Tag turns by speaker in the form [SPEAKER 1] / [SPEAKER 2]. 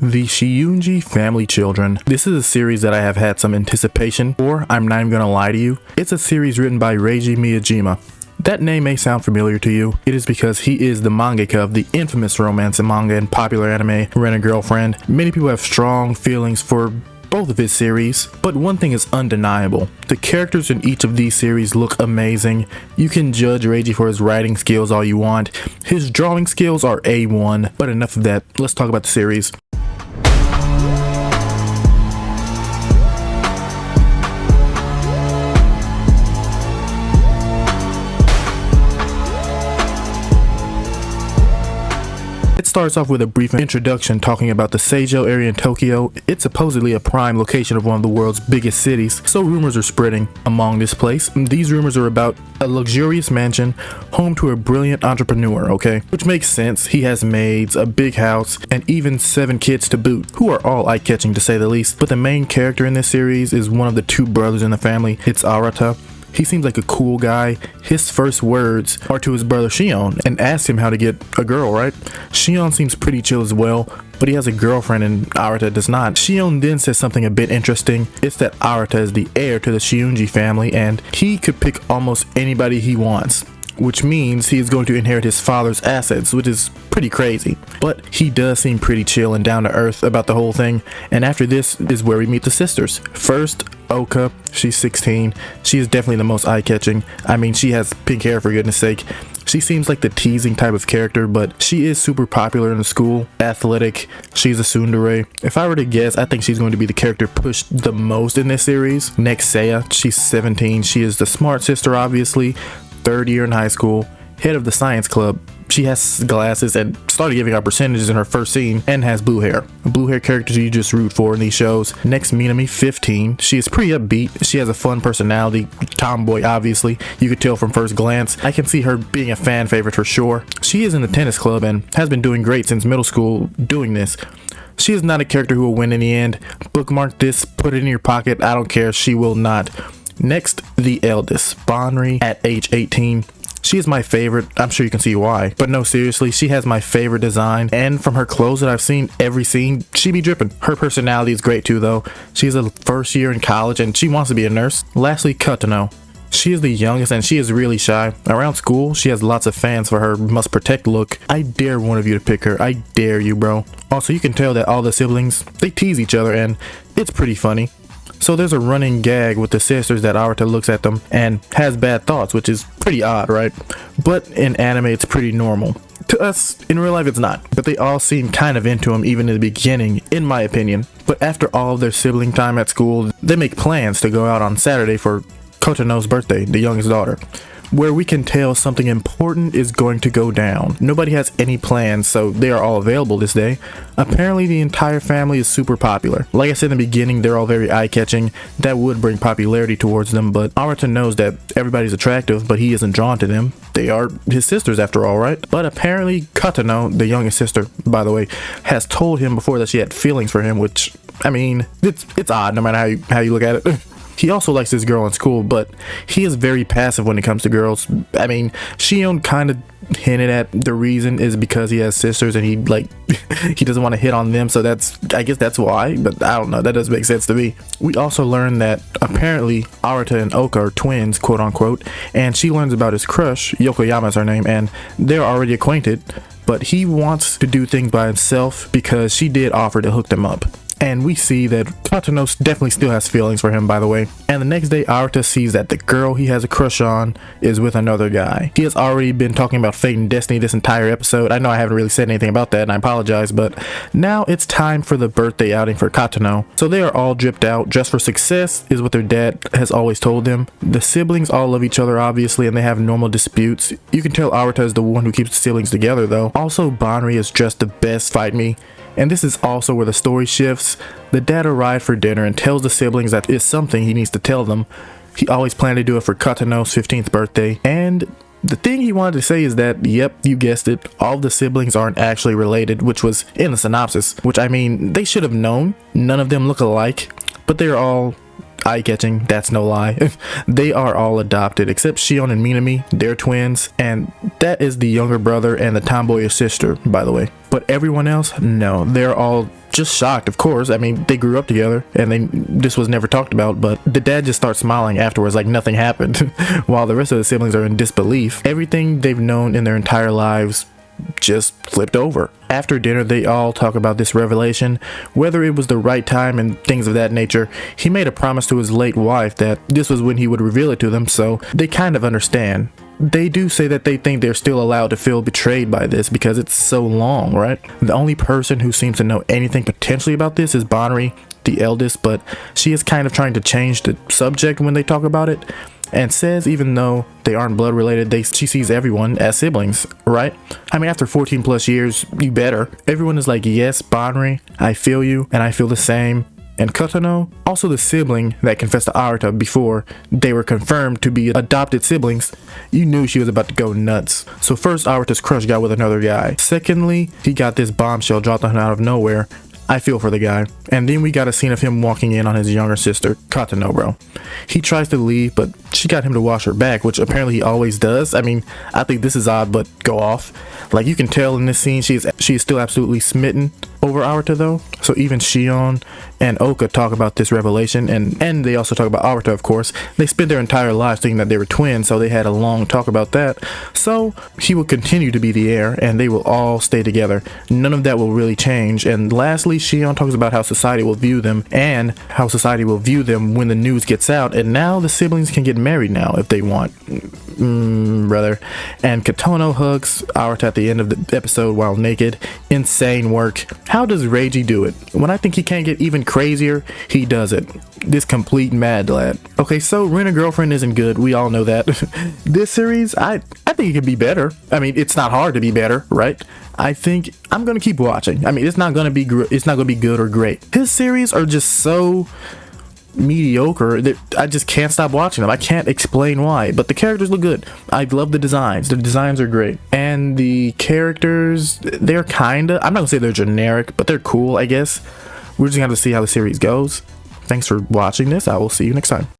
[SPEAKER 1] The Shiunji Family Children. This is a series that I have had some anticipation for. I'm not even gonna lie to you. It's a series written by Reiji Miyajima. That name may sound familiar to you. It is because he is the mangaka of the infamous romance and manga and popular anime Rent-A-Girlfriend. Many people have strong feelings for both of his series, but one thing is undeniable. The characters in each of these series look amazing. You can judge Reiji for his writing skills all you want. His drawing skills are A1, but enough of that. Let's talk about the series. It starts off with a brief introduction talking about the Seijo area in Tokyo. It's supposedly a prime location of one of the world's biggest cities, so rumors are spreading among this place. These rumors are about a luxurious mansion home to a brilliant entrepreneur, okay? Which makes sense. He has maids, a big house, and even 7 kids to boot, who are all eye-catching to say the least. But the main character in this series is one of the 2 brothers in the family. It's Arata. He seems like a cool guy. His first words are to his brother Shion and asks him how to get a girl, right? Shion seems pretty chill as well, but he has a girlfriend and Arata does not. Shion then says something a bit interesting. It's that Arata is the heir to the Shiunji family and he could pick almost anybody he wants, which means he is going to inherit his father's assets, which is pretty crazy. But he does seem pretty chill and down to earth about the whole thing. And after this is where we meet the sisters. First, Oka. She's 16. She is definitely the most eye-catching. I mean, she has pink hair for goodness sake. She seems like the teasing type of character, but she is super popular in the school, athletic. She's a tsundere. If I were to guess, I think she's going to be the character pushed the most in this series. Next, Seiya. She's 17. She is the smart sister, obviously. 3rd year in high school, head of the science club. She has glasses and started giving out percentages in her first scene and has blue hair. Blue hair characters you just root for in these shows. Next, Minami, 15. She is pretty upbeat. She has a fun personality. Tomboy, obviously. You could tell from first glance. I can see her being a fan favorite for sure. She is in the tennis club and has been doing great since middle school doing this. She is not a character who will win in the end. Bookmark this, put it in your pocket. I don't care. She will not. Next, the eldest, Banri, at age 18. She is my favorite. I'm sure you can see why. But no, seriously, she has my favorite design. And from her clothes that I've seen every scene, she be dripping. Her personality is great too though. She's a first year in college and she wants to be a nurse. Lastly, Katano. She is the youngest and she is really shy. Around school, she has lots of fans for her must protect look. I dare one of you to pick her. I dare you, bro. Also, you can tell that all the siblings, they tease each other and it's pretty funny. So there's a running gag with the sisters that Arata looks at them and has bad thoughts, which is pretty odd, right? But in anime, it's pretty normal. To us, in real life, it's not. But they all seem kind of into him even in the beginning, in my opinion. But after all of their sibling time at school, they make plans to go out on Saturday for Kotano's birthday, the youngest daughter, where we can tell something important is going to go down. Nobody has any plans, so they are all available this day. Apparently the entire family is super popular. Like I said in the beginning, they're all very eye-catching. That would bring popularity towards them, but Arata knows that everybody's attractive, but he isn't drawn to them. They are his sisters after all, right? But apparently Katano, the youngest sister, by the way, has told him before that she had feelings for him, which, I mean, it's odd no matter how you look at it. He also likes this girl in school, but he is very passive when it comes to girls. I mean, Shion kind of hinted at the reason is because he has sisters and he doesn't want to hit on them, so I guess that's why, but I don't know, that doesn't make sense to me. We also learn that apparently Arata and Oka are twins, quote unquote, and she learns about his crush, Yokoyama is her name, and they're already acquainted, but he wants to do things by himself because she did offer to hook them up. And we see that Katano definitely still has feelings for him, by the way. And the next day, Arata sees that the girl he has a crush on is with another guy. He has already been talking about fate and destiny this entire episode. I know I haven't really said anything about that, and I apologize, but now it's time for the birthday outing for Katano. So they are all dripped out. Dressed for success is what their dad has always told them. The siblings all love each other, obviously, and they have normal disputes. You can tell Arata is the one who keeps the siblings together, though. Also, Banri is dressed the best, fight me. And this is also where the story shifts. The dad arrived for dinner and tells the siblings that it's something he needs to tell them. He always planned to do it for Katano's 15th birthday. And the thing he wanted to say is that, yep, you guessed it, all the siblings aren't actually related, which was in the synopsis. Which, I mean, they should have known. None of them look alike, but they're all eye-catching, that's no lie. They are all adopted except Shion and Minami. They're twins, and that is the younger brother and the tomboyish sister, by the way. But everyone else, no, they're all just shocked, of course. I mean, they grew up together and this was never talked about, but the dad just starts smiling afterwards like nothing happened while the rest of the siblings are in disbelief. Everything they've known in their entire lives just flipped over. After dinner, they all talk about this revelation, whether it was the right time and things of that nature. He made a promise to his late wife that this was when he would reveal it to them, so they kind of understand. They do say that they think they're still allowed to feel betrayed by this because it's so long, right? The only person who seems to know anything potentially about this is Bonnery, the eldest, but she is kind of trying to change the subject when they talk about it, and says even though they aren't blood related, she sees everyone as siblings, right? I mean, after 14 plus years, you better. Everyone is like, yes, Bonnery, I feel you, and I feel the same. And Kotono, also the sibling that confessed to Arata before they were confirmed to be adopted siblings, you knew she was about to go nuts. So first, Arata's crush got with another guy. Secondly, he got this bombshell dropped on him out of nowhere. I feel for the guy. And then we got a scene of him walking in on his younger sister, Kotono, bro. He tries to leave, but she got him to wash her back, which apparently he always does. I mean, I think this is odd, but go off. Like, you can tell in this scene, she is still absolutely smitten over Arata, though. So even Shion and Oka talk about this revelation, and they also talk about Arata, of course. They spent their entire lives thinking that they were twins, so they had a long talk about that. So he will continue to be the heir, and they will all stay together. None of that will really change. And lastly, Shion talks about how society will view them, and how society will view them when the news gets out, and now the siblings can get married now if they want. Brother. And Kotono hugs Arata at the end of the episode while naked. Insane work. How does Reiji do it? When I think he can't get even crazier, he does it. This complete mad lad. Okay, so Rent a Girlfriend isn't good. We all know that. This series, I think it could be better. I mean, it's not hard to be better, right? I think I'm gonna keep watching. I mean, it's not gonna be good or great. His series are just so mediocre that I just can't stop watching them. I can't explain why, but the characters look good. I love the designs. The designs are great, and the characters, they're kinda, I'm not gonna say they're generic, but they're cool, I guess. We're just gonna have to see how the series goes. Thanks for watching this. I will see you next time.